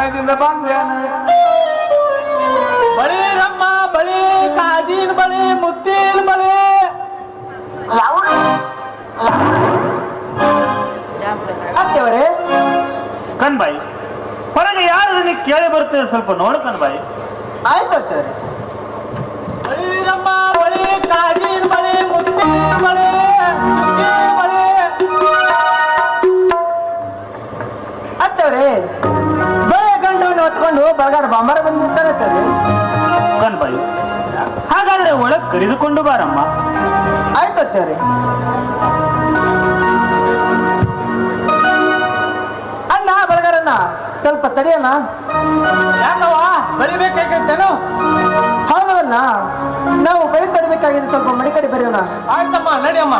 ಸಮಯದಿಂದ ಬಂದೇನು ಬಳಿ ನಮ್ಮ ಬಳಿ ಕಾಜಿನ ಬಳಿ ಮುತ್ತಿನ ಬಳಿ ಅತ್ತೇವರೇ ಕಣ್ಬಾಯಿ ಹೊರಗೆ ಯಾರು ಕೇಳಿ ಬರ್ತೇವೆ ಸ್ವಲ್ಪ ನೋಡು ಕಣ್ಬಾಯಿ. ಆಯ್ತು ಅತ್ತೇವರೇ. ಬಳಿ ನಮ್ಮ ಬಳಿ ಕಾಜಿನ ಬಳಿ ಮುತ್ತಿನ ಬಳಿ ಬಳಿ ಅತ್ತೇವರೇ ಬೆಳೆ ಗಂಟನ್ನು ಹೊತ್ಕೊಂಡು ಬಲಗಾರ ಬಾಂಬಾರ ಬಂದಿರ್ತಾರೆ ಕಣ್ಬಾಯಿ ಹಾಗಾದ್ರೆ ಒಳಗೆ ಕರೆದುಕೊಂಡು ಬಾರಮ್ಮ. ಆಯ್ತು ಅತ್ತೇವರೇ. ಅಣ್ಣ ಬಳಗಾರಣ್ಣ ಸ್ವಲ್ಪ ತಡಿಯಣ್ಣ. ಯಾಕವ್ವ ಬರಿಬೇಕಾಗಿತ್ತೇನು? ಹೌದವಣ್ಣ ನಾವು ಬಳಿ ತಡಬೇಕಾಗಿದೆ, ಸ್ವಲ್ಪ ಮಡಿ ಕಡೆ ಬರೆಯೋಣ. ಆಯ್ತಮ್ಮ ನಡಿಯಮ್ಮ.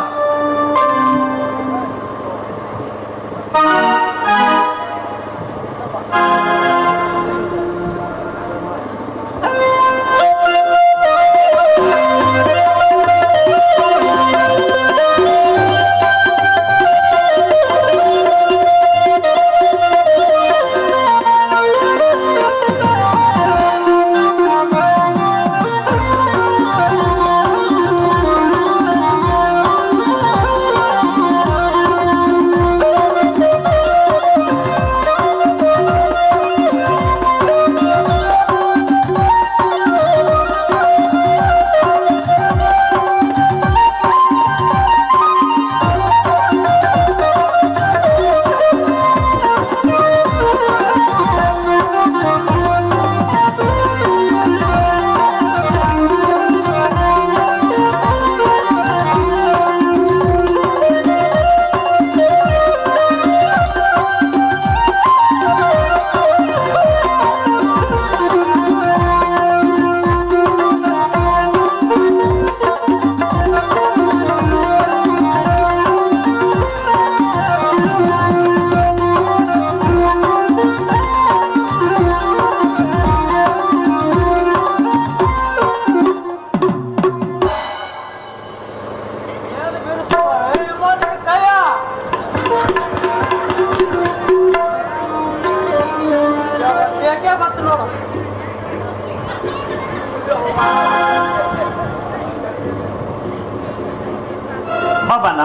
ಬಾಬಣ್ಣ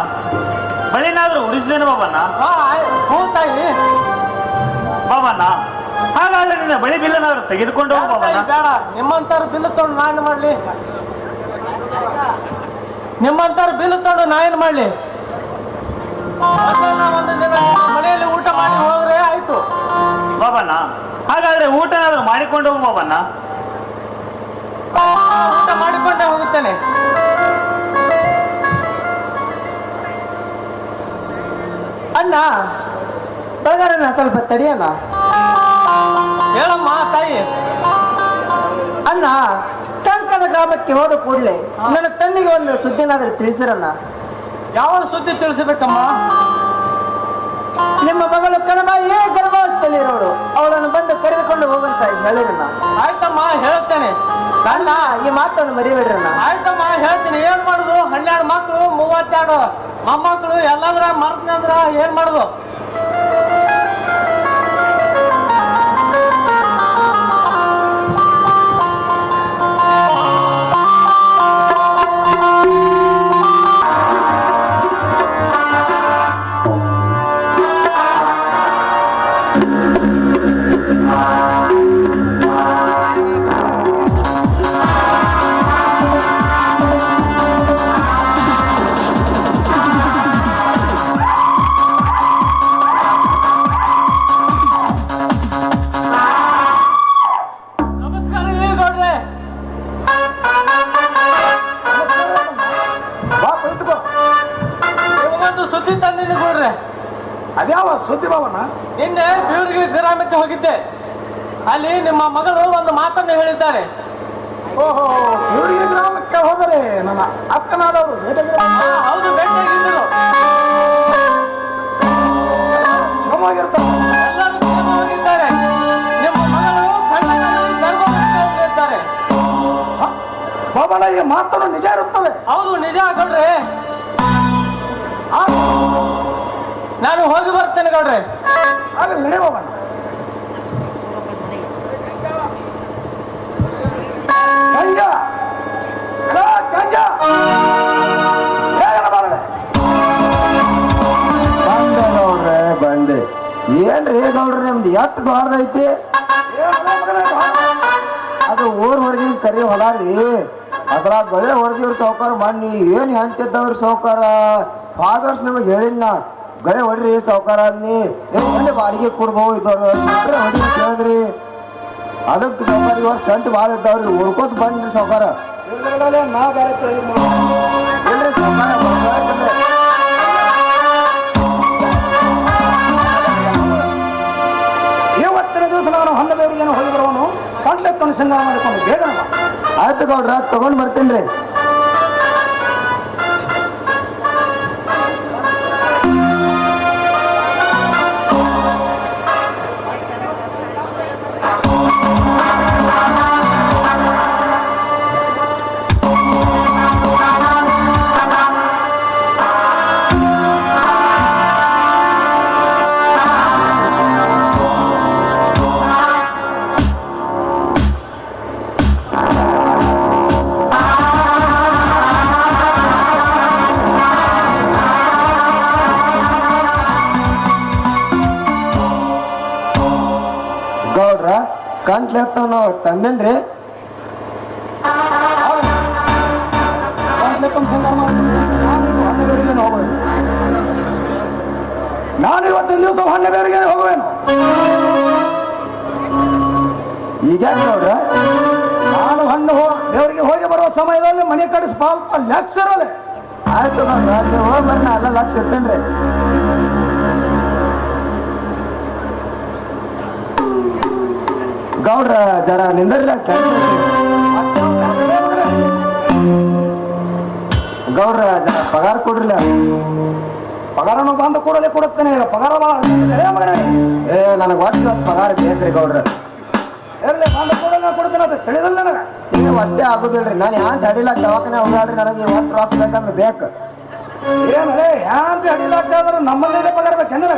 ಬಳಿನಾದ್ರೂ ಉಡಿಸಿದೇನು ಬಾಬಣ್ಣ? ಹ್ಞೂ ತಾಯಿ. ಬಾಬಣ್ಣ ಹಾಗಾದ್ರೆ ನಿನ್ನ ಬಳಿ ಬಿಲ್ಲನಾದ್ರೂ ತೆಗೆದುಕೊಂಡು ಹೋಗು ಬಾಬಣ್ಣ. ಬೇಡ, ನಿಮ್ಮಂತಾರು ಬಿಲ್ ತಗೊಂಡು ನಾನು ಮಾಡ್ಲಿ? ನಿಮ್ಮಂತಾರು ಬಿಲ್ ತಗೊಂಡು ನಾ ಏನು ಮಾಡ್ಲಿ? ಒಂದು ದಿನ ಮನೆಯಲ್ಲಿ ಊಟ ಮಾಡಿ ಹೋದ್ರೆ ಆಯ್ತು. ಬಾಬಣ್ಣ ಹಾಗಾದ್ರೆ ಊಟನಾದ್ರೂ ಮಾಡಿಕೊಂಡು ಹೋಗು ಬಾಬಣ್ಣ. ಊಟ ಮಾಡಿಕೊಂಡೇ ಹೋಗುತ್ತೇನೆ. ಅಣ್ಣ ಬಳಗಾರಣ್ಣ ಸ್ವಲ್ಪ ತಡಿಯಣ್ಣ. ಹೇಳಮ್ಮ ತಾಯಿ. ಅಣ್ಣ ಸಂಕದ ಗ್ರಾಮಕ್ಕೆ ಹೋದ ಕೂಡಲೇ ನನ್ನ ತಂದೆಗೆ ಒಂದು ಸುದ್ದಿನಾದ್ರೂ ತಿಳಿಸಿರಣ್ಣ. ಯಾವ ಸುದ್ದಿ ತಿಳಿಸಬೇಕಮ್ಮ? ನಿಮ್ಮ ಮಗಳು ಕಣಬಾಯಿ ಗರ್ಭಾವಸ್ಥೆಯಲ್ಲಿರೋಳು, ಅವಳನ್ನು ಬಂದು ಕರೆದುಕೊಂಡು ಹೋಗಂತ ಹೇಳಿರಣ್ಣ. ಆಯ್ತಮ್ಮ ಹೇಳ್ತೇನೆ. ಅಣ್ಣ ಈ ಮಾತನ್ನು ಮರಿಬೇಡ್ರಣ್ಣ. ಆಯ್ತಮ್ಮ ಹೇಳ್ತೀನಿ. ಏನ್ ಮಾಡುದು? 12 ಮಕ್ಕಳು 32 ಮೊಮ್ಮಕ್ಕಳು ಎಲ್ಲಾದ್ರ ಮರ್ತಂದ್ರ ಏನ್ ಮಾಡುದು? ಅದ್ಯಾವ ಸುದ್ದಿ ಬಾವಣ್ಣ? ನಿನ್ನೆ ಬೀರ್ಗಿ ಗ್ರಾಮಕ್ಕೆ ಹೋಗಿದ್ದೆ. ಅಲ್ಲಿ ನಿಮ್ಮ ಮಗಳು ಒಂದು ಮಾತನ್ನು ಹೇಳಿದ್ದಾರೆ. ಓಹೋ, ಬೀರ್ಗಿ ಗ್ರಾಮಕ್ಕೆ ಹೋದರೆ ನನ್ನ ಅಕ್ಕನಾದವರು ಹೌದು, ಭೇಟಿಯಾಗಿದ್ದರು. ಕ್ಷಮವಾಗಿರ್ತಾರೆ, ಎಲ್ಲರೂ ಕ್ಷೇಮವಾಗಿದ್ದಾರೆ. ನಿಮ್ಮ ಮಗಳು ಗರ್ಭವತಿಯಾಗಿದ್ದಾರೆ. ಬಾಬನ ಈ ಮಾತನ್ನು ನಿಜ ಇರುತ್ತದೆ? ಹೌದು, ನಿಜ ಗೌಡ್ರೆ. ನಾನು ಹೋಗಿ ಬರ್ತೇನೆ ಗೌಡ್ರೆ. ಹಾಗೆ ನಡೆ ಬಾಬಣ್ಣ. ಗೌಡ್ರಿ ನಿಮ್ದು ಎಷ್ಟು ದೊಡ್ಡದೈತಿ. ಅದು ಊರ್ ಹೊರಗಿನ ಕರಿ ಹೊಲ ರೀ. ಅದ್ರಾಗ ಗಳೆ ಹೊಡೆದಿವ್ರ ಸಾವುಕಾರ ಮಣ್ಣಿ ಏನ್ ಹೆಂತಿದ್ದವ್ರ ಸಾವುಕಾರ. ಫಾದರ್ಸ್ ನಿಮಗೆ ಹೇಳಿನ ಗಳೆ ಹೊಡ್ರಿ ಸಾವುಕಾರ ಅನ್ನಿ ಎಲ್ಲಿ ಬಾಡಿಗೆ ಕುಡ್ದು ಇದ್ದವ್ರು ಸೆಂಟ್ರೆ ಹೊಡಿ ಅಂತ ಹೇಳಿದ್ರಿ. ಅದಕ್ಕೆ ಸಾವುಕಾರ ಇವ್ರು ಸೆಂಟ್ ಭಾಳ ಇದ್ದವ್ರಿ ಹುಡ್ಕೋತ ಬಂದ್ರಿ ಸಾವುಕಾರ. ನಾ ಬೇರೆ ಇಲ್ರಿ ಸಾವುಕಾರ ಇವತ್ತಿನ ದಿವಸ ನಾನು ಹಣ್ಣಬೇರಿಗೆ ಹೋಗಿ ಬರುವನು ಕಾಂಟ್ಲೆಕ್ಟ್ ಅನುಸಂಧಾನ ಮಾಡಿಕೊಂಡು ಬೇಡ. ಆಯ್ತು ಗೌಡ್ರ ತಗೊಂಡ್ ಬರ್ತೇನ್ರಿ. ಗೌಡ್ರ ಕಂಟ್ಲೆತ್ತ ನಾವು ತಂದೇನ್ರಿ. ಕಾಂಟ್ಲೆಕ್ಟ್ ಅನುಸಂಧಾನ ನಾನು ಹಣ್ಣಬೇರಿಗೆ ಹೋಗುವೇನು. ನಾನು ಇವತ್ತಿನ ದಿವಸ ಹಣ್ಣಬೇರಿಗೆ ಹೋಗುವೇನು. ಈಗ ಗೌಡ್ರ ನಾನು ಹಣ್ಣು ದೇವರಿಗೆ ಹೋಗಿ ಬರುವ ಸಮಯದಲ್ಲಿ ಮನೆ ಕಡೆ ಸ್ವಲ್ಪ ಲೆಕ್ಚರಲ್ಲೇ. ಆಯ್ತು ಗೌಡ್ರ ನೀವು ಹೋಗಿ ಬರ್ರಿ ನಾ ಎಲ್ಲ ಲಕ್ಷ ಇರ್ತೇನ್ರಿ. ಗೌಡ್ರ ಜರ ನಿಂದ್ರಲ್ಲ ಕೆಲಸ. ಗೌಡ್ರ ಜರ ಪಗಾರ ಕೊಡ್ರಿಲ್ಲ. ಪಗಾರನು ಬಂದು ಕೂಡಲೇ ಕೊಡುತ್ತೇನೆ. ಪಗಾರ ಏ ನನಗೆ ಒಟ್ಟು ಇವತ್ತು ಪಗಾರ ಬೇಕ್ರಿ ಗೌಡ್ರ. ಇರಲಿ ಬಂದು ಕೂಡಲೇ ಕೊಡ್ತೇನೆ ಅಂತ ತಿಳಿದಲ್ಲ ನನಗೆ. ಏ ಒಟ್ಟೆ ಆಗುದಿಲ್ರಿ. ನಾನು ಯಾನ್ ತಡಿಲ್ಲ ದವಾಖಾನೆ ಹೋಗಾಡ್ರಿ. ನನಗೆ ಒಟ್ಟು ರೊಕ್ಕ ಬೇಕಂದ್ರೆ ಬೇಕು. ಏನಲ್ಲೇ ಯಾಂತ ಅಡಿಲಾಕ್ಕಾದ್ರೆ ನಮ್ಮಲ್ಲೇ ಪಗಾರ ಬೇಕೆಂದ್ರೆ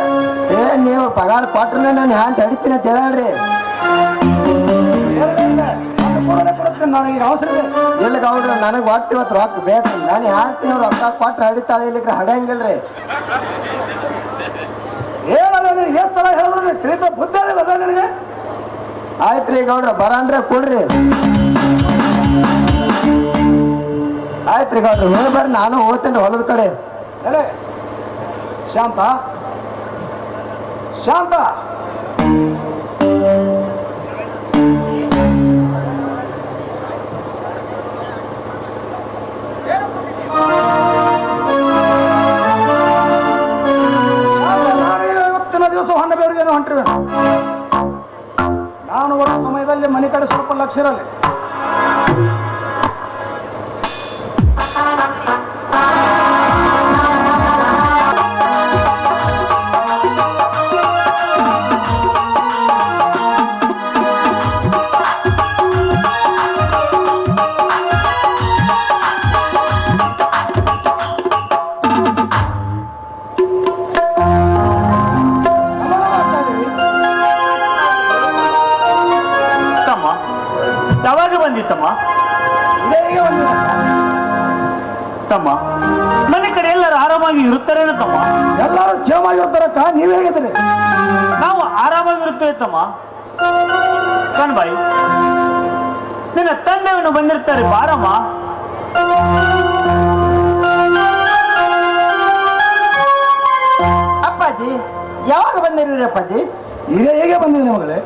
ಏ ನೀವು ಪಗಾರ ಕೊಟ್ರೆ ನಾನು ಯಾನ್ ತಡಿತೀನಿ ಅಂತ ಹೇಳ್ರಿ. ಕೂಡಲೇ ಕೊಡುತ್ತೇನೆ. ನನಗೆ ಈಗ ಅವಸರ ಇದೆ. ಇಲ್ಲ ಗೌಡ್ರ ನನಗೆ ಒಟ್ಟು ಇವತ್ತು ರೊಕ್ಕ ಬೇಕು. ನಾನು ಯಾಕೆ ರೊಕ್ಕ ಕೊಟ್ರೆ ಹಡಿತಾಳೆ ಇಲ್ಲಿಕ್ಕೆ ಹಡಂಗಿಲ್ರಿ. ಏನಲ್ಲ ನೀನು ಎಷ್ಟು ಸಲ ಹೇಳಿದ್ರು ತಿಳಿದ ಬುದ್ಧಿ ಅಲ್ಲ ನಿನಗೆ. ಆಯ್ತ್ರಿ ಗೌಡ್ರ ಬರನ್ರಿ ಕೊಡ್ರಿ. ಆಯ್ತ್ರಿ ಗೌಡ್ರ ಹೋಗಿ ಬರ್ರಿ ನಾನು ಹೋಗ್ತೇನೆ ಹೊಲದ ಕಡೆ. ಅಲ್ಲೇ ಶಾಂತ ಶಾಂತ ಇವತ್ತಿನ ದಿವಸ ಹಣ್ಣಬೇರಿಗೆ ಹೊಂಟಿವೆ. ನಾನು ಬರೋ ಸಮಯದಲ್ಲಿ ಮನೆ ಕಡೆ ಸ್ವಲ್ಪ ಲಕ್ಷ ಇರಲಿ. ಯಾವಾಗ ಬಂದಿತ್ತಮ್ಮ? ಇದೇ ಈಗ ಬಂದಿದೆ ತಮ್ಮ. ಮನೆ ಕಡೆ ಎಲ್ಲರೂ ಆರಾಮಾಗಿ ಇರುತ್ತಾರೇನ ತಮ್ಮ? ಎಲ್ಲರೂ ಕ್ಷೇಮವಾಗಿರ್ತಾರಕ್ಕ. ನೀವ್ ಹೇಗಿದ್ದೀರಿ? ನಾವು ಆರಾಮಾಗಿರುತ್ತೇವೆ ತಮ್ಮ. ಕಣ್ಬಾಯಿ ನಿನ್ನ ತಂದೆಯನ್ನು ಬಂದಿರ್ತಾರೆ ಬಾರಮ್ಮ. ಅಪ್ಪಾಜಿ ಯಾವಾಗ ಬಂದಿರಿ ಅಪ್ಪಾಜಿ? ಈಗ ಹೇಗೆ ಬಂದಿದೆ ಮಗಳೇ?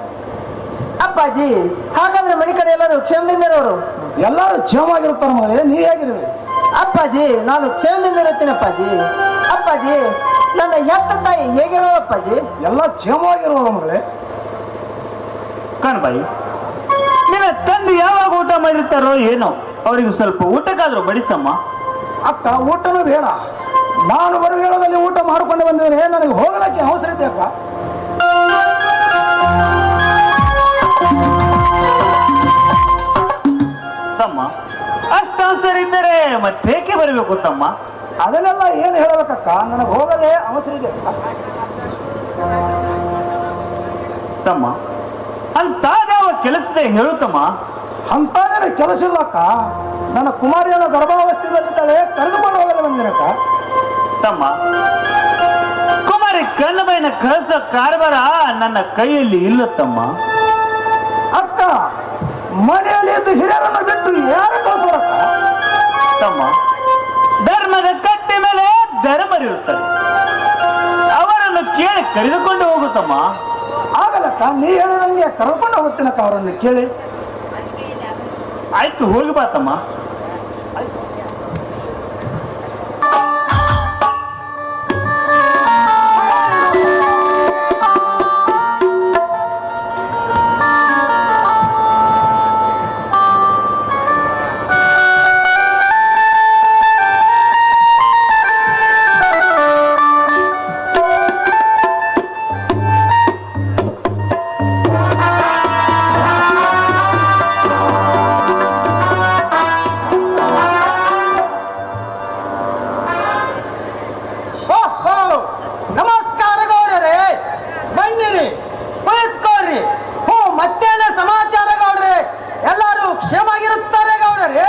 ಅಪ್ಪಾಜಿ ಹಾಗಾದ್ರೆ ಮನೆ ಕಡೆ ಎಲ್ಲರೂ ಕ್ಷೇಮದಿಂದಿರೋರು? ಎಲ್ಲರೂ ಕ್ಷೇಮವಾಗಿರ್ತಾರ ಮಗಳೇ. ನೀವ್ ಹೇಗಿರುವೆ? ಅಪ್ಪಾಜಿ ನಾನು ಕ್ಷೇಮದಿಂದ ಇರ್ತೀನಿ ಅಪ್ಪಾಜಿ. ಅಪ್ಪಾಜಿ ನನ್ನ ಎತ್ತ ತಾಯಿ ಹೇಗಿರೋ ಅಪ್ಪಾಜಿ? ಎಲ್ಲ ಕ್ಷೇಮವಾಗಿರುವಲ್ಲ ಮಗಳೇ. ಕಣ್ಬಾಯಿ ನಿನ್ನ ತಂದೆ ಯಾವಾಗ ಊಟ ಮಾಡಿರ್ತಾರೋ ಏನೋ, ಅವರಿಗೆ ಸ್ವಲ್ಪ ಊಟಕ್ಕಾದ್ರೂ ಬಡಿಸಮ್ಮ. ಅಕ್ಕ ಊಟನೂ ಬೇಡ. ನಾನು ಬರೋ ವೇಳದಲ್ಲಿ ಊಟ ಮಾಡಿಕೊಂಡು ಬಂದಿದ್ರೆ ನನಗೆ ಹೋಗಲಕ್ಕೆ ಅವಸರ ಇದೆ ಅಕ್ಕ. ತಮ್ಮ ಅಷ್ಟು ಅವಸರ ಇದ್ದರೆ ಮತ್ತೇಕೆ ಬರಬೇಕು ತಮ್ಮ? ಅದನ್ನೆಲ್ಲ ಏನು ಹೇಳಬೇಕಕ್ಕ, ನನಗೆ ಹೋಗಲೇ ಅವಸರ ಇದೆ ತಮ್ಮ. ಅಂತಾದ್ಯಾವ ಕೆಲಸದ ಹೇಳುತ್ತಮ್ಮ? ಅಂತಾದೇನು ಕೆಲಸ ಇಲ್ಲಕ್ಕ. ನನ್ನ ಕುಮಾರಿಯನ್ನು ಗರ್ಭಾವಸ್ಥೆಯಲ್ಲಿದ್ದಾಳೆ, ಕರೆದುಕೊಂಡು ಹೋಗಲು ಬಂದಿರಕ್ಕ. ತಮ್ಮ ಕುಮಾರಿ ಕಣ್ಣು ಬೈನ ಕಳಿಸೋ ಕಾರ್ಬಾರ ನನ್ನ ಕೈಯಲ್ಲಿ ಇಲ್ಲ ತಮ್ಮ. ಅಕ್ಕ ಮನೆಯಲ್ಲಿ ಇದ್ದು ಹಿರಿಯರನ್ನು ಬಿಟ್ಟು ಯಾರು ಕಳಿಸೋರಕ್ಕ? ತಮ್ಮ, ಧರ್ಮದ ಕಟ್ಟೆ ಮೇಲೆ ಧರ್ಮರಿರುತ್ತಾರೆ, ಅವರನ್ನು ಕೇಳಿ ಕರೆದುಕೊಂಡು ಹೋಗುತ್ತಮ್ಮ. ಆಗಲಕ್ಕ, ನೀ ಹೇಳಿದಂಗೆ ಕರ್ಕೊಂಡು ಹೋಗ್ತೀನಕ್ಕ ಅವರನ್ನು ಕೇಳಿ. ಆಯ್ತು, ಹೋಗಿ ಬಾ ತಮ್ಮ. ನಮಸ್ಕಾರ ಗೌಡ್ರೆ, ಬನ್ನಿರಿ, ಕುಳಿತುಕೊಳ್ಳ್ರಿ. ಮತ್ತೇನ ಸಮಾಚಾರ ಗೌಡ್ರೆ? ಎಲ್ಲರೂ ಕ್ಷೇಮಾಗಿರುತ್ತಾರೆ ಗೌಡ್ರೆ?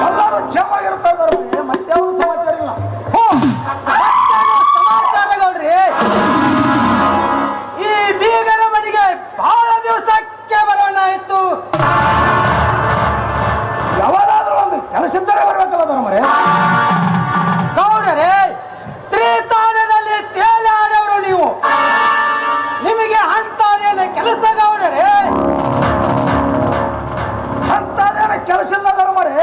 ಎಲ್ಲರೂ ಕ್ಷೇಮವಾಗಿರ್ತಾರೆ, ಮತ್ತೆ ಯಾವ ಸಮಾಚಾರ ಇಲ್ಲ. ಸಮಾಚಾರ ಗೌಡ್ರಿ, ಈ ಬೀಗರ ಮನೆಗೆ ಬಹಳ ದಿವಸಕ್ಕೆ ಬರೋಣಾಯಿತು. ಯಾವಾಗಾದ್ರೂ ಒಂದು ಕೆಲಸ ಇದ್ದರೆ ಬರ್ಬೇಕಲ್ಲ ಧರ್ಮರೇ. ಗೌಡರೇ, ಸ್ತ್ರೀತಾಣದಲ್ಲಿ ತೇಲಾಡವರು ನೀವು. ನಿಮಗೆ ಅಂತಾನೇನ ಕೆಲಸ ಗೌಡರೇ? ಅಂತಾದೇನ ಕೆಲಸ ಇಲ್ಲ ಧರ್ಮರೇ.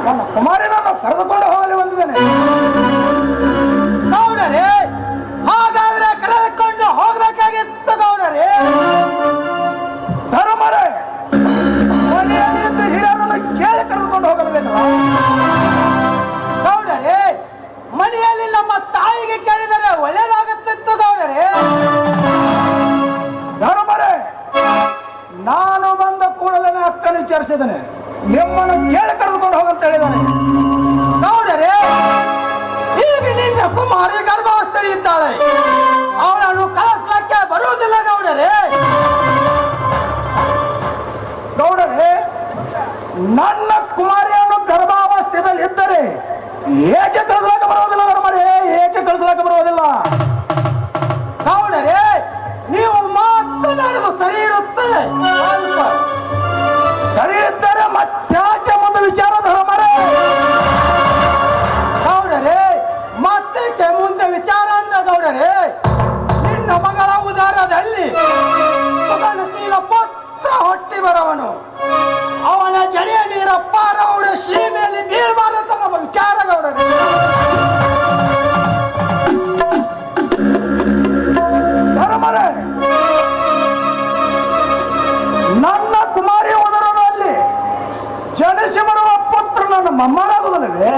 ನನ್ನ ಕುಮಾರಿನನ್ನು ಕರೆದುಕೊಂಡು ಹೋಗಲಿ ಬಂದಿದ್ದೇನೆ. ಗೌಡರೇ, ಹಾಗಾದ್ರೆ ಕರೆದುಕೊಂಡು ಹೋಗ್ಬೇಕಾಗಿತ್ತು ಗೌಡರೇ. ಧರ್ಮರೇ, ಮನೆಯಲ್ಲಿ ಇದ್ದು ಹಿರಿಯರನ್ನು ಕೇಳಿ ಕರೆದುಕೊಂಡು ಹೋಗಲೇಬೇಕಲ್ಲ. ಗೌಡರೇ, ಮನೆಯಲ್ಲಿ ನಮ್ಮ ತಾಯಿಗೆ ಕೇಳಿದರೆ ಒಳ್ಳೇದಾಗುತ್ತಿತ್ತು ಗೌಡರೇ. ಧರ್ಮರೇ, ನಾನು ಬಂದ ಕೂಡಲೇ ಅಕ್ಕನ ವಿಚಾರಿಸಿದ್ದೇನೆ, ನಿಮ್ಮನ್ನು ಕೇಳಿ ಕರೆದುಕೊಂಡು ಹೋಗಂತ ಹೇಳಿದ್ದಾನೆ. ಗೌಡರೇ, ಈಗ ನಿನ್ನ ಕುಮಾರಿ ಗರ್ಭಾವಸ್ಥೆಯಲ್ಲಿ ಇದ್ದಾಳೆ, ಅವಳನ್ನು ಕಳಿಸ್ಲಿಕ್ಕೆ ಬರುವುದಿಲ್ಲ ಗೌಡರೇ. ಗೌಡರೇ, ನನ್ನ ಕುಮಾರಿಯನ್ನು ಗರ್ಭಾವಸ್ಥೆಯಲ್ಲಿ ಇದ್ದರೆ ಏಕೆ ಕಳಿಸಲಾಕ ಬರುವುದಿಲ್ಲ ಧರ್ಮರೇ? ಏಕೆ ಕಳಿಸಲಾಕ ಬರುವುದಿಲ್ಲ? ಗೌಡರೇ, ನೀವು ಮಾತನಾಡುವುದು ಸರಿ ಇರುತ್ತದೆ. ಸರಿ ಇದ್ದರೆ ಮತ್ತ್ಯಾಕೆ ಮುಂದೆ ವಿಚಾರ ಧರ್ಮರೇ? ಗೌಡರೇ, ಮತ್ತೆ ಮುಂದೆ ವಿಚಾರ ಅಂದ ಗೌಡರೇ, ನಿನ್ನ ಮಗಳ ಉದಾರದಲ್ಲಿ ಮಗನಶೀಲ ಪುತ್ರ ಹೊಟ್ಟಿ ಬರವನು, ಅವನ ಜಡಿಯ ನೀರ ಪಾರವಡ ಸೀಮೆಯಲ್ಲಿ ಬೀಳಬಾರದು ನಮ್ಮ ವಿಚಾರ ಗೌಡರೇ. ಧರ್ಮರೇ, ನನ್ನ ಕುಮಾರಿ ಉದರದಲ್ಲಿ ಜನಿಸಿ ಬರುವ ಪುತ್ರ ನನ್ನ ಮೊಮ್ಮನಾಗುವುದಲ್ಲವೇ?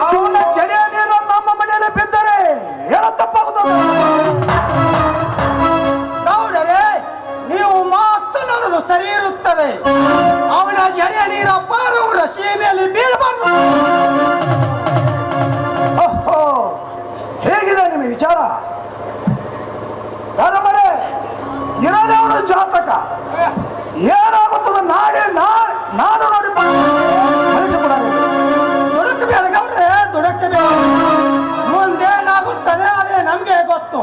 ಅವನ ಜಡಿಯ ನೀರು ನಮ್ಮ ಮನೆಯಲ್ಲಿ ಬಿದ್ದರೆ ಏನೋ ತಪ್ಪಾಗುತ್ತದೆ. ಗೌಡರೇ, ನೀವು ಮಾತನಾಡುವುದು ಸರಿ ಇರುತ್ತದೆ. ಅವನ ಜಡಿಯ ನೀರ ಪಾರವಡ ಸೀಮೆಯಲ್ಲಿ ಬೀಳಬಾರದು. ಓಹೋ, ಹೇಗಿದೆ ನಿಮ್ಮ ವಿಚಾರ? ಧರ್ಮರೇ, ಇರೋದೇ ಅವನು ಜಾತಕ, ಏನಾಗುತ್ತದೆ ನಾಡಿ ನಾನು ನೋಡಿ ಕಳಿಸಿಕೊಡಲಿ. ದುಡುಕಬೇಡ ಗೌಡ್ರೆ, ದುಡುಕಬೇಡ. ಮುಂದೇನಾಗುತ್ತದೆ ಅದೇ ನಮ್ಗೆ ಗೊತ್ತು.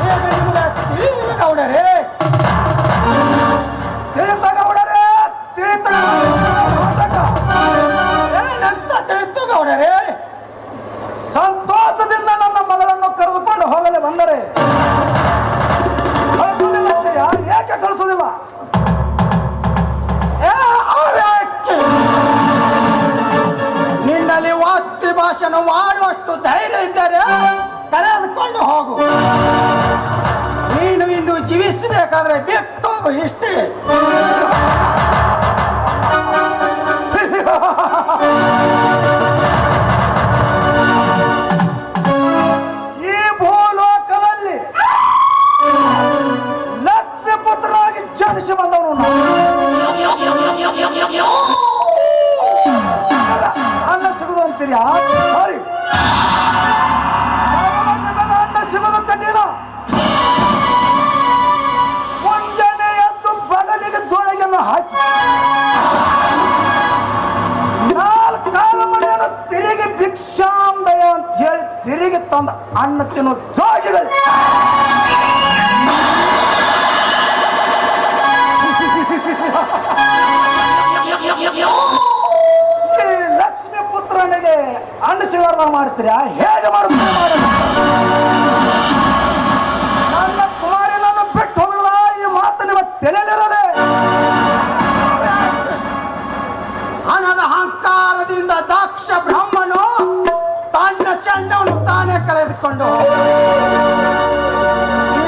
ಈಗ ನಿಮ್ಗೆ ತಿಳಿದಿದೆ ಗೌಡರೇ. ತಿಳಿತ ಗೌಡರೇ, ತಿಳಿತ. ಏನಂತ ತಿಳಿತು ಗೌಡರೇ? ಸಂತೋಷದಿಂದ ನನ್ನ ಮಗಳನ್ನು ಕರೆದುಕೊಂಡು ಹೋಗಲು ಬಂದರೆ ಕಳಿಸುವುದಿಲ್ಲ ಅಂತೀಯಾ? ಏಕೆ ಕಳಿಸುವುದಿಲ್ಲ? ನಿನ್ನಲ್ಲಿ ವಾದ್ಯ ಭಾಷಣ ಮಾಡುವಷ್ಟು ಧೈರ್ಯ ಇದ್ದರೆ ಕರೆದುಕೊಂಡು ಹೋಗು. ನೀನು ಇನ್ನು ಜೀವಿಸಬೇಕಾದ್ರೆ ಬಿಟ್ಟು ಹೋಗು, ಇಷ್ಟೇ. ಈ ಭೂಲೋಕದಲ್ಲಿ ಲಕ್ಷ್ಮಿ ಪುತ್ರನಾಗಿ ಜನಿಸಿ ಬಂದವನು ನಾನು. ಅನ್ನ ಸಿಗುದು ಅಂತೀರಿ? ಸರಿ, ಅನ್ನ ಸಿಗುದು ಕಠಿಣ. ಮುಂಜಾನೆ ಎದ್ದು ಬಗಲಿಗೆ ಜೋಳಿಗೆಲ್ಲ ಹಾಕಿ ಅನ್ನ ತಿನ್ನೋ ಜೋಗಿಗಳು. ಈ ಲಕ್ಷ್ಮೀ ಪುತ್ರನಿಗೆ ಅನ್ನ ಶಿವರ್ಮ ಮಾಡ್ತೀರಾ? ಹೇಗೆ ಮಾಡ್ತೀರಾ? ನನ್ನ ಕುಮಾರಿ ನನ್ನ ಬಿಟ್ಟು ಹೋಗಲ್ಲ. ಈ ಮಾತು ನಿಮ್ಮ ತಲೆಯಲ್ಲಿರದೆ. ಹಣದ ಅಹಂಕಾರದಿಂದ ದಕ್ಷ ಬ್ರಹ್ಮನು ತನ್ನ ಚಂಡವನ್ನು ತಾನೇ ಕಳೆದುಕೊಂಡು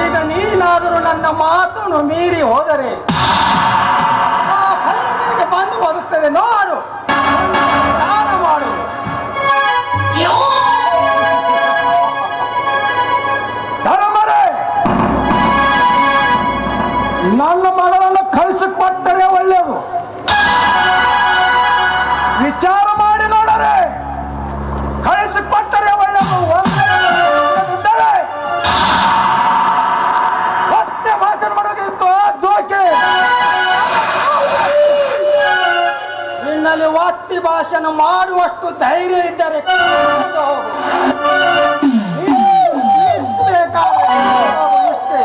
ಈಗ ನೀನಾದರೂ ನನ್ನ ಮಾತನ್ನು ಮೀರಿ ಹೋದರೆ ಆ ಫಲ ನಿನಗೆ ಬಂದು ಬರುತ್ತದೆ. ನೋಡು, ವಿಚಾರ ಮಾಡು. ಧರ್ಮರೇ, ನನ್ನ ಮಗಳನ್ನು ಕಳಿಸಿಕೊಟ್ಟರೆ ಒಳ್ಳೆಯದು. ವಿಚಾರ ಮಾಡಿ ನೋಡರೆ ಕಳಿಸಿಕೊಟ್ಟರೆ ಒಳ್ಳೆಯದು. ಮತ್ತೆ ಭಾಷಣ ಮಾಡೋಕ್ಕಿತ್ತು ಜೋಕೆ. ನಿನ್ನಲ್ಲಿ ಒತ್ತಿ ಭಾಷಣ ಮಾಡುವಷ್ಟು ಧೈರ್ಯ ಇದ್ದರೆ ಇಷ್ಟೇ.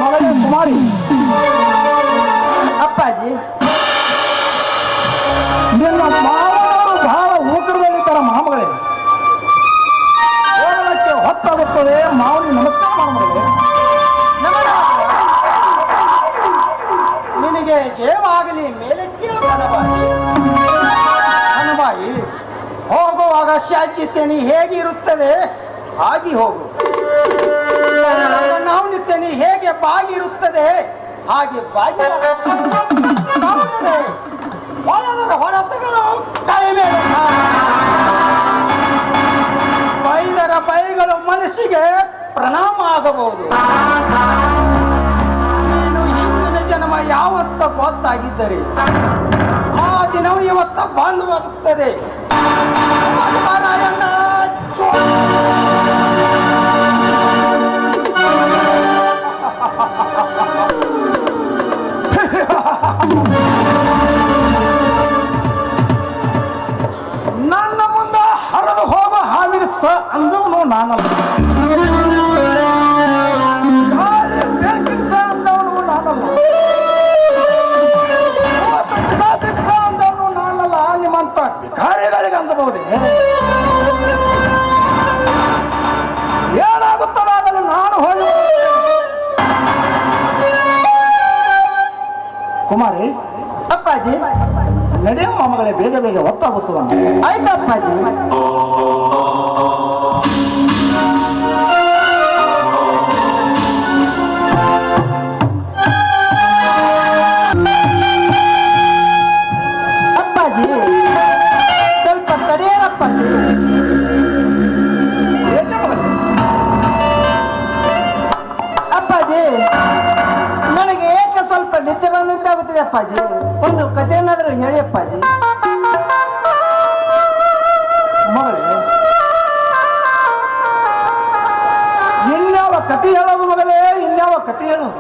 ಮಗಳೇ ಕುಮಾರಿ, ಅಪ್ಪಾಜಿ, ನಿನ್ನ ಮಾವನವರು ಬಹಳ ಊಕರದಲ್ಲಿದ್ದಾರೆ. ಮಾಮಗಳೇ, ಹೋಗಲಕ್ಕೆ ಹೊತ್ತಾಗುತ್ತದೆ. ಮಾವನಿಗೆ ನಮಸ್ಕಾರ ಮಾಡಮಗಳೇ. ನಿನಗೆ ಜಯವಾಗಲಿ. ಮೇಲೆ ಕೇಳು ಹನುಬಾಯಿ. ಹೋಗುವಾಗ ಶಾಜ್ಯತೆ ನೀ ಹೇಗಿರುತ್ತದೆ ಹಾಗೆ ಹೋಗು. ನೌನ್ಯತೆ ನೀ ಹೇಗೆ ಬಾಗಿರುತ್ತದೆ ಹಾಗೆ ಬಾಗಿ. ಹೊಡೆತಗಳು ಕೈ ಮೇಲೆ. ಬೈದರ ಬೈಗಳು ಮನಸ್ಸಿಗೆ ಪ್ರಣಾಮ ಆಗಬಹುದು. ನೀನು ಹಿಂದಿನ ಜನ್ಮ ಯಾವತ್ತ ಗೊತ್ತಾಗಿದ್ದರೆ ಆ ದಿನವು ಇವತ್ತ ಬಂದು ಬರುತ್ತದೆ. ನಾರಾಯಣ ನನ್ನ ಮುಂದೆ ಹರಿದು ಹೋಗೋ ಹಾವಿಗೆ ಅಂದವನು ನಾನಲ್ಲ. ಗಾಳಿ ಬೆಳಕಿಗೆ ಅಂದವನು ನಾನಲ್ಲ. ಅಂದವನು ನಾನಲ್ಲ. ನಿಮ್ಮಂತ ಭಿಕಾರಿಗಳಿಗೆ ಅಂದಬಹುದೇ? ಏನಾಗುತ್ತದಾಗಲು ನಾನು ಹೋಗಿ. ಕುಮಾರಿ, ಅಪ್ಪಾಜಿ, ನಡೆಯಮ್ಮ ಮಗಳೇ, ಬೇಗ ಬೇಗ ಹೊತ್ತಾಗುತ್ತದ. ಆಯ್ತು ಅಪ್ಪಾಜಿ. ಅಪ್ಪಾಜಿ, ಸ್ವಲ್ಪ ತಡೆಯರಪ್ಪಾಜಿ. ಅಪ್ಪಾಜಿ, ನನಗೆ ಏಕೆ ಸ್ವಲ್ಪ ನಿದ್ದೆ ಬಂದಂತಾಗುತ್ತದೆ ಅಪ್ಪಾಜಿ. ಒಂದು ಕಥೆಯನ್ನಾದರೂ ಹೇಳಿ ಅಪ್ಪಾಜಿ. ಮಗಳೇ, ಇನ್ಯಾವ ಕಥೆ ಹೇಳೋದು ಮಗಳೇ? ಇನ್ಯಾವ ಕಥೆ ಹೇಳೋದು?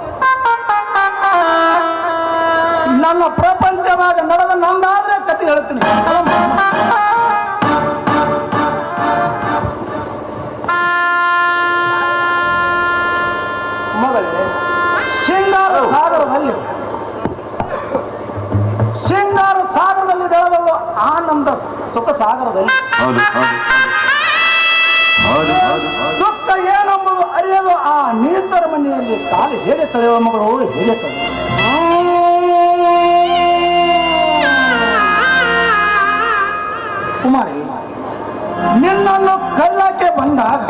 ನನ್ನ ಪ್ರಪಂಚದಾಗ ನಡೆದ ನಂದಾದ್ರೆ ಕಥೆ ಹೇಳ್ತೀನಿ. ಮಗಳೇ, ಶೃಂಗಾರ ಸಾಗರದಲ್ಲಿ ಬೆಳೆದಳು ಆನಂದ ಸುಖ ಸಾಗರದಲ್ಲಿ ದುಃಖ ಏನೆಂಬುದು ಅರಿಯಲು ಆ ನೀತರ ಮನೆಯಲ್ಲಿ ಕಾಲು ಹೇಗೆ ಕಳೆಯುವ ಮಗಳು ಹೇಗೆ ಕಳೆಯುವ. ಕುಮಾರಿ, ನಿನ್ನನ್ನು ಕಳ್ಳಕ್ಕೆ ಬಂದಾಗ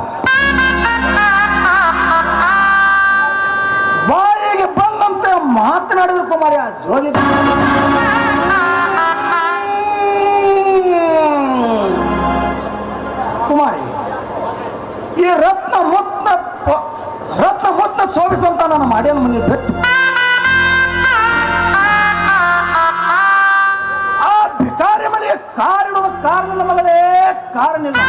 ಬಾಯಿಗೆ ಬಂದಂತೆ ಮಾತನಾಡಿದ್ರು ಕುಮಾರಿ ಆ ಜೋಗಿ. ಕುಮಾರಿ, ಈ ರತ್ನ ಮುತ್ನ ಶೋಭಿಸಂತ ನನ್ನ ಮಾಡ್ಯಾನ ಮನೆ ಬಿಟ್ಟು ಆ ಭಿಕಾರಿ ಮನೆಗೆ ಕಾರಿಡುವ ಕಾರಣ ಮಗಳೇ, ಕಾರಣ ಇಲ್ಲ.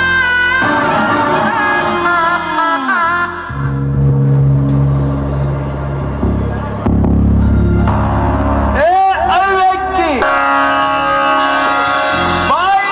ಬಾಯಿ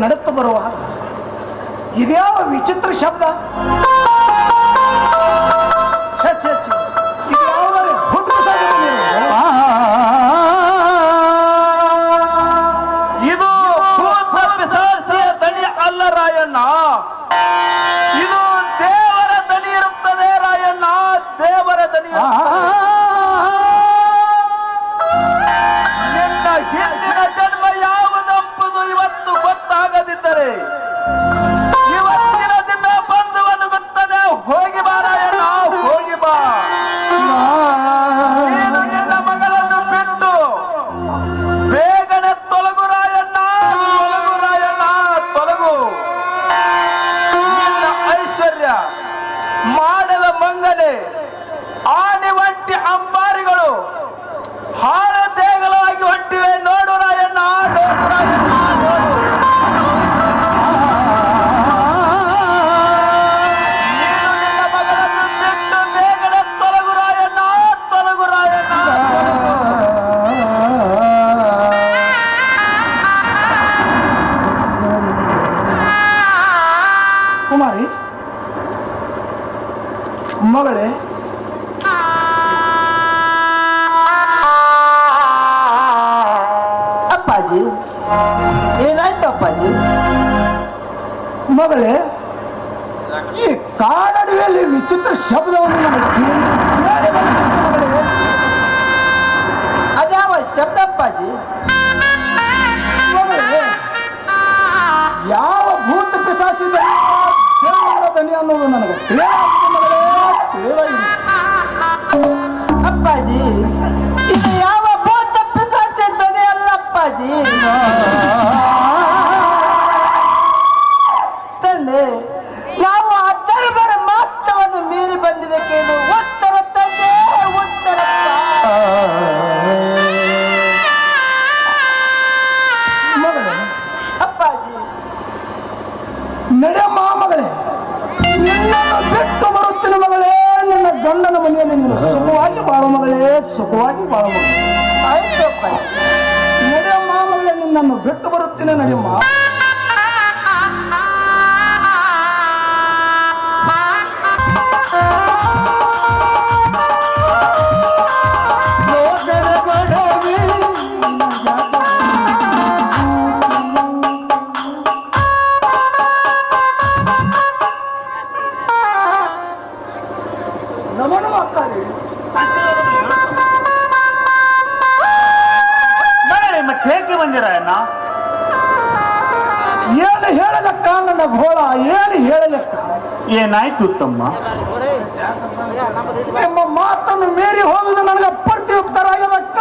ನಡೆದು ಬರುವ ಇದ್ಯಾವ ವಿಚಿತ್ರ ಶಬ್ದ? ಛೆ ಛೆ ಛೆ, ಇದು ಯಾವುದಾರೆ ಭೂತ ಪಿಶಾಚಿ ಬಂದಿದೆ? ಇದು ಭೂತ ಪಿಶಾಚಿಯ ದನಿ ಅಲ್ಲ ರಾಯಣ್ಣ, ಇದು ದೇವರ ದನಿ ಇರುತ್ತದೆ ರಾಯಣ್ಣ, ದೇವರ ದನಿ. ನಿನ್ನ ಹಿಂದಿನ ಜನ್ಮ ಯಾವುದೆಂಬುದು ಇವತ್ತು ಗೊತ್ತಾಗದಿದ್ದರೆ ಇವತ್ತಿನ ದಿನ ಬಂದು ಗೊತ್ತದೆ. ಹೋಗಿ ಬಾ ರಾಯಣ್ಣ, ಹೋಗಿ ಬಾ. ನೀನು ನಿನ್ನ ಮಗಳನ್ನು ಬಿಟ್ಟು ಬೇಗನೆ ತೊಲಗು ರಾಯಣ್ಣ, ತೊಲಗು ರಾಯಣ್ಣ, ತೊಲಗು. ನಿನ್ನ ಐಶ್ವರ್ಯ ಮಾಡದ ಮಂಗನೆ ಆನೆ ಒಂಟಿ ಅಂಬಾರಿಗಳು ಹಾಳ ದೇಗಲವಾಗಿ ಹೊಂಟಿವೆ. ನೋಡು ರಾಯಣ್ಣ, ನೋಡು ರಾಯಣ್ಣ, ನೋಡು. ನೀನು ನಿನ್ನ ಮಗಳನ್ನು ಬಿಟ್ಟು ಬೇಗನೆ ತೊಲಗು ರಾಯಣ್ಣ, ತೊಲಗು ರಾಯಣ್ಣ, ಕುಮಾರಿ ಮಗಳೇ, ಅಪ್ಪಾಜಿ ಏನಾಯ್ತು ಅಪ್ಪಾಜಿ? ಮಗಳೇ, ಈ ಕಾಡಡಿಯಲ್ಲಿ ವಿಚಿತ್ರ ಶಬ್ದವನ್ನು ನನಗೆ ಕೇಳಿ ಬಂದಿದೆ ಮಗಳೇ. ಅದ್ಯಾವ ಶಬ್ದ ಅಪ್ಪಾಜಿ? ಮಗಳೇ, ಯಾವ ಭೂತ ಪಿಶಾಚಿ ದನಿ, ದೇವರ ದನಿ ಅನ್ನೋದು ನನಗೆ ತಿಳಿಯಾಗಿದೆ ಮಗಳೇ, ತಿಳಿಯಾಗಿದೆ. ಅಪ್ಪಾಜಿ ಇದು ಯಾವ ಭೂತ ಪಿಶಾಚಿ ಧ್ವನಿ ಅಲ್ಲ ಅಪ್ಪಾಜಿ. ತಂದೆ, ನಾವು ಅಧರ್ಮರ ಮಾತವನ್ನು ಮೀರಿ ಬಂದಿದ್ದಕ್ಕೆ ಇದು ಉತ್ತರ ತಂದೆ, ಉತ್ತರ ಮಗಳೇ, ಅಪ್ಪಾಜಿ. ನಡೆಯಮ್ಮ ಮಗಳೇ, ನಿನ್ನನ್ನು ಬಿಟ್ಟು ಬರುತ್ತೇನೆ ಮಗಳೇ. ನಿನ್ನ ಗಂಡನ ಮನೆಯಲ್ಲಿ ನೀನು ಸುಖವಾಗಿ ಬಾಳು ಮಗಳೇ, ಸುಖವಾಗಿ ಬಾಳು ಮಗಳೇ. ಆಯ್ತು ಅಪ್ಪಾಜಿ. ನಡೆಯಮ್ಮ ಮಗಳೇ, ನಿನ್ನನ್ನು ಬಿಟ್ಟು ಬರುತ್ತೇನೆ, ನಡೆಯಮ್ಮ. ನಮನ ಮಕ್ಕಳೇ, ಮಗಳೇ, ಮತ್ತೆ ಹೇಗೆ ಬಂದಿರಾಯಣ್ಣ? ಏನು ಹೇಳಲಕ್ಕ ನನ್ನ ಘೋಳ, ಏನು ಹೇಳಲಕ್ಕ? ಏನಾಯ್ತು ತಮ್ಮ? ನಿಮ್ಮ ಮಾತನ್ನು ಮೀರಿ ಹೋಗುದು ನನಗೆ ಪ್ರತ್ಯುತ್ತರ ಆಗದಕ್ಕ,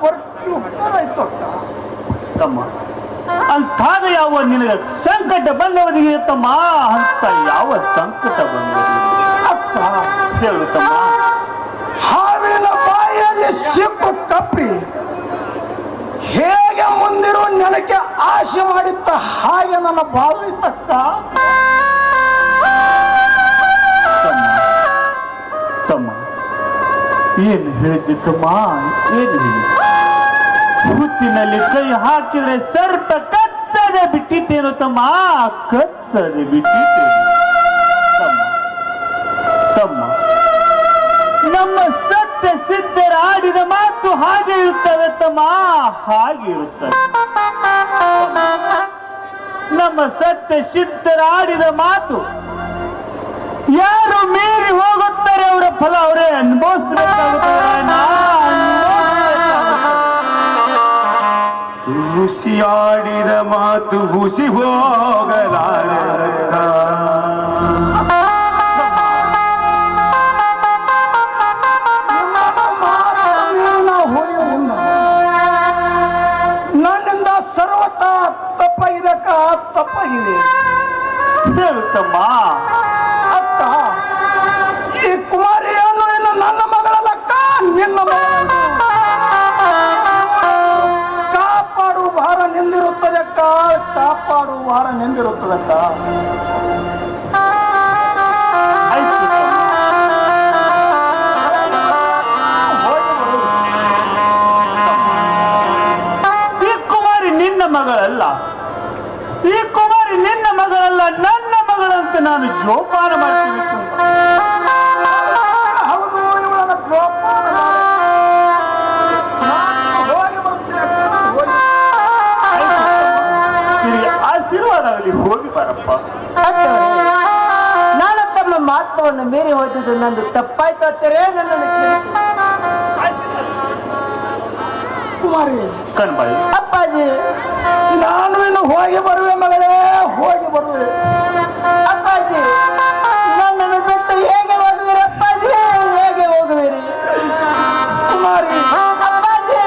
ಪ್ರತ್ಯುತ್ತರ ಆಯ್ತು ಅಕ್ಕ. ತಮ್ಮ, ಅಂತಾದ ಯಾವ ನಿನಗೆ ಸಂಕಟ ಬಂದವನಿಗೆ ತಮ್ಮ, ಅಂತ ಯಾವ ಸಂಕಟ ಬಂದವನಿಗೆ ಅಕ್ಕ, ಹೇಳು ತಮ್ಮ. ಹಾವಿನ ಬಾಯಿಯಲ್ಲಿ ಸಿಕ್ಕು ಕಪ್ಪಿ ಹೇಗೆ ಮುಂದಿರುವ ನೆನಕ್ಕೆ ಆಸೆ ಮಾಡಿತ್ತ ಹಾಗೆ ನನ್ನ ಬಾಳು ಇತ್ತಕ್ಕ. ತಮ್ಮ, ತಮ್ಮ, ಏನು ಹೇಳಿದ್ದೆ ತಮ್ಮ, ಏನು ಹೇಳಿದ್ದೆ? ಹುತ್ತಿನಲ್ಲಿ ಕೈ ಹಾಕಿದ್ರೆ ಸರ್ಪ ಕಚ್ಚದೆ ಬಿಟ್ಟಿದ್ದೇನು ತಮ್ಮ, ಕಚ್ಚದೆ ಬಿಟ್ಟಿದ್ದೇನು ತಮ್ಮ. ತಮ್ಮ, ನಮ್ಮ ಸತ್ಯ ಸಿದ್ಧರ ಆಡಿದ ಮಾತು ಹಾಗೆ ಇರುತ್ತವೆ ತಮ್ಮ, ಹಾಗೆ ಇರುತ್ತವೆ. ನಮ್ಮ ಸತ್ಯ ಸಿದ್ಧರ ಆಡಿದ ಮಾತು ಯಾರು ಮೀರಿ ಹೋಗುತ್ತಾರೆ ಅವರ ಫಲ ಅವರೇ ಅನುಭವಿಸಬೇಕಾಗುತ್ತದೆ. ಹುಸಿಯಾಡಿದ ಮಾತು ಹುಸಿ ಹೋಗಲಾರದಕ್ಕ. ನನ್ನಿಂದ ಸರ್ವತ ತಪ್ಪಾಗಿದಕ್ಕ, ತಪ್ಪಾಗಿದೆ. ಹೇಳುತ್ತಮ್ಮ. ಅಕ್ಕ, ಈ ಕುಮಾರಿಯನ್ನು ಇನ್ನು ನನ್ನ ಮಗಳಲ್ಲಕ್ಕ, ನಿನ್ನ ಮಗಳು. ಕಾಪಾಡು ಭಾರ ನಿಂದಿರುತ್ತದಕ್ಕ, ಕಾಪಾಡು ಭಾರ ನಿಂದಿರುತ್ತದಕ್ಕ. ಆಯ್ತು ತಮ್ಮ. ಈ ಕುಮಾರಿ ನಿನ್ನ ಮಗಳಲ್ಲ, ಈ ನನ್ನ ಮಗಳಂತೆ ನಾನು ಜೋಪಾನ ಮಾಡ್ತಿರ್ಬೇಕು ಅಂತ. ಹೌದು, ಇವಳನ್ನ ಜೋಪಾನ ನಾನು ಹೋಗಿ ಬರ್ತೀನಿ. ನಿನಗೆ ಆಶೀರ್ವಾದ ಆಗಲಿ, ಹೋಗಿ ಬಾರಪ್ಪ. ನಾನು ತಮ್ಮ ಮಾತವನ್ನು ಮೀರಿ ಹೋದಿದ್ದು ನಂದು ತಪ್ಪಾಯ್ತು ಅಂತಾರೆ ನನ್ನನ್ನು ಕ್ಷಮಿಸಿ. ಕುಮಾರಿ, ಕಣ್ಬಾಯಿ, ಅಪ್ಪಾಜಿ, ನಾನು ಇನ್ನು ಹೋಗಿ ಬರುವೆ ಮಗಳೇ, ಹೋಗಿ ಬರುವೆ. ಅಪ್ಪಾಜಿ, ನನ್ನನ್ನು ಬಿಟ್ಟು ಹೇಗೆ ಹೋಗುವಿರಿ ಅಪ್ಪಾಜಿ, ಹೇಗೆ ಹೋಗುವಿರಿ? ಕುಮಾರಿ, ಅಪ್ಪಾಜಿ,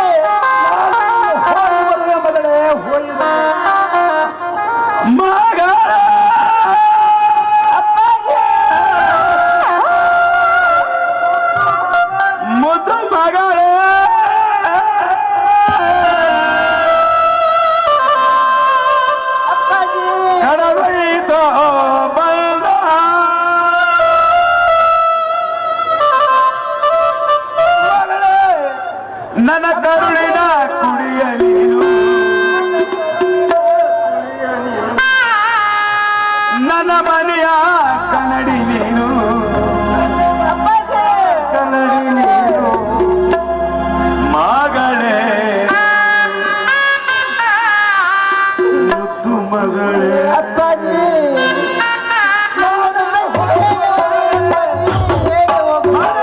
ನಾನು ಹೋಗಿ ಬರುವೆ ಮಗಳೇ, ಹೋಗಿ ಬರುವೆ. ಮಗಳ ಮುದ್ದು ಮಗಳೇ, ಅಪ್ಪಾಜಿ, ಕಡಲೈತ ಬಂದ ಮಗಳೇ, ನನ್ನ ಕರುಳಿನ ಕುಡಿಯ ನೀನು, ನನ್ನ ಮನೆಯ ಕನ್ನಡಿ ನೀನು, ಅಪ್ಪಾಜಿ, ಕನ್ನಡಿ ನೀನು ಮಗಳೇ, ಮುದ್ದು ಮಗಳೇ. ಅಪ್ಪಾಜಿ, ನನ್ನನ್ನು ಹೇಗೆ ಹೋಗುವಿರಿ?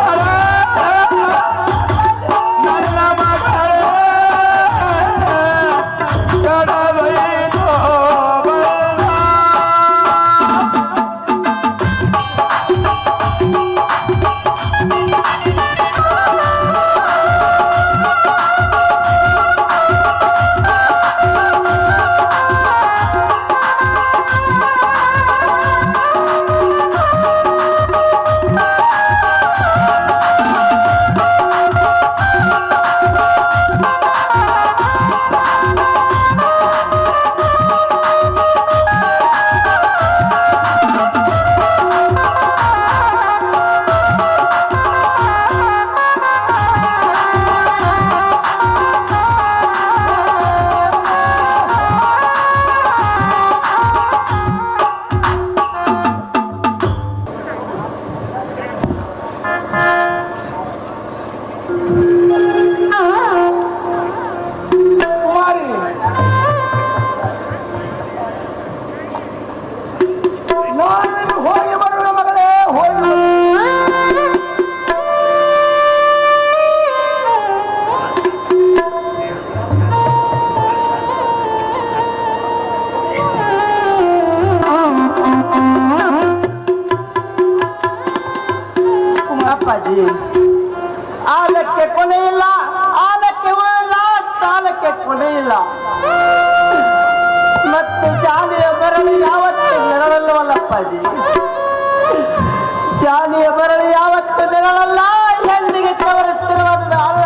ನನ್ನ ಮಗಳೇ, ಕಡಲೈತ ಬಂದ. ಕುಮಾರಿ, ನಾನು ಇನ್ನು ಹೋಗಿ ಬರುವೆ ಮಗಳೇ, ಹೋಗಿ ಬರುವೆ. ಅಪ್ಪಾಜಿ, ಆಲಕ್ಕೆ ಕೊನೆ ಇಲ್ಲ, ಆಲಕ್ಕೆ ಇಲ್ಲ, ತಾಲಕ್ಕೆ ಕೊನೆ ಇಲ್ಲ. ಮತ್ತೆ ಜಾಲಿಯ ಬರಲು ಯಾವತ್ತೂ ನೆರಳಲ್ಲವಲ್ಲ ಅಪ್ಪಾಜಿ, ಜಾಲಿಯ ಬರಲು ಯಾವತ್ತೂ ನೆರಳಲ್ಲ. ಹೆಣ್ಣಿಗೆ ಕವರುತ್ತಿರುವುದು ಅಲ್ಲ